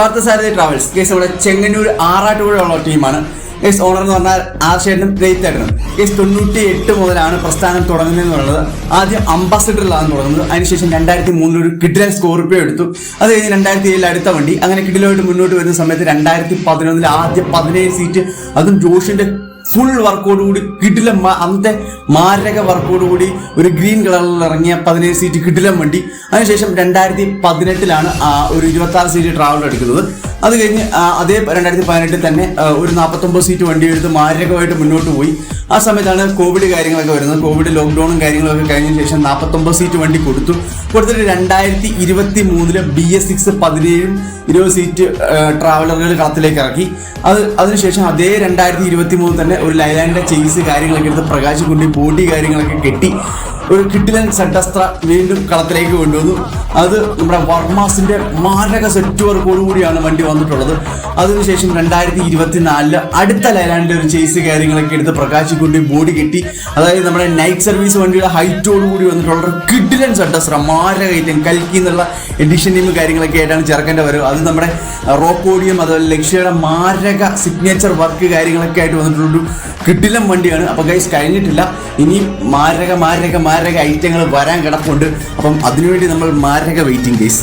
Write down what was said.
Parthasarathy travels case നമ്മുടെ ചെങ്ങന്നൂർ ആറാട്ടുപുഴയുള്ള ടീമാണ്. Case owner എന്ന് പറഞ്ഞാൽ ആർഷേട്ടനും രജിത്തേട്ടനും. കേസ് 98 മുതലാണ് പ്രസ്ഥാനം തുടങ്ങുന്നതെന്ന് പറയുന്നത്. ആദ്യം അംബാസിഡറിലാണ് തുടങ്ങുന്നത്. അതിനുശേഷം 2003 ഒരു കിഡിലൻ സ്കോർപിയോ എടുത്തു. അത് കഴിഞ്ഞ് 2007 അടുത്ത വണ്ടി. അങ്ങനെ കിഡിലോട്ട് മുന്നോട്ട് വരുന്ന സമയത്ത് 2011 ആദ്യം 17 സീറ്റ്, അതും ജോഷിന്റെ ഫുൾ വർക്കോടുകൂടി കിടിലം, അന്നത്തെ മാരക വർക്കോടുകൂടി ഒരു ഗ്രീൻ കളറിൽ ഇറങ്ങിയ 17 സീറ്റ് കിടിലം വണ്ടി. അതിനുശേഷം 2018 ഒരു 26 സീറ്റ് ട്രാവലർ എടുക്കുന്നത്. അത് കഴിഞ്ഞ് അതേ 2018 തന്നെ ഒരു 49 സീറ്റ് വണ്ടി എടുത്ത് മാരകമായിട്ട് മുന്നോട്ട് പോയി. ആ സമയത്താണ് കോവിഡ് കാര്യങ്ങളൊക്കെ വരുന്നത്. കോവിഡ് ലോക്ക്ഡൌണും കാര്യങ്ങളൊക്കെ കഴിഞ്ഞ ശേഷം 49 സീറ്റ് വണ്ടി കൊടുത്തിട്ട് 2023 BS6 17 20 സീറ്റ് ട്രാവലറുകൾ കളത്തിലേക്ക് ഇറക്കി. അതിനുശേഷം അതേ 2023 തന്നെ ഒരു ലൈലാൻഡിന്റെ ചേസ് കാര്യങ്ങളൊക്കെ എടുത്ത് പ്രകാശ് കൊണ്ട് ബോഡി കാര്യങ്ങളൊക്കെ കെട്ടി ഒരു കിഡിലൻ സെഡസ്ട്ര വീണ്ടും കളത്തിലേക്ക് കൊണ്ടുവന്നു. അത് നമ്മുടെ വർമാസിന്റെ മാരക സെറ്റ് വർക്കോടുകൂടിയാണ് വണ്ടി വന്നിട്ടുള്ളത്. അതിനുശേഷം 2024 അടുത്ത ലൈലാൻഡിന്റെ ഒരു ചേസ് കാര്യങ്ങളൊക്കെ എടുത്ത് പ്രകാശ് കൊണ്ട് ബോഡി കെട്ടി, അതായത് നമ്മുടെ നൈറ്റ് സർവീസ് വണ്ടിയുടെ ഹൈറ്റോടുകൂടി വന്നിട്ടുള്ള ഒരു കിഡിലൻ സെഡസ്ട്ര മാരക ഐറ്റം കൽക്കി എന്നുള്ള എഡിഷനും കാര്യങ്ങളൊക്കെ ആയിട്ടാണ് ചെറുക്കൻ്റെ വരവ്. അത് നമ്മുടെ റോക്കോഡിയം അതുപോലെ ലക്ഷ്യയുടെ മാരക സിഗ്നേച്ചർ വർക്ക് കാര്യങ്ങളൊക്കെ ആയിട്ട് വന്നിട്ടുള്ളൊരു കിഡിലൻ വണ്ടിയാണ്. അപ്പോൾ ഗൈസ് കഴിഞ്ഞിട്ടില്ല, ഇനി മാരക ഐറ്റങ്ങൾ വരാൻ കിടപ്പുണ്ട്. അപ്പം അതിനുവേണ്ടി നമ്മൾ മാരക വെയിറ്റിംഗ് ഗൈസ്.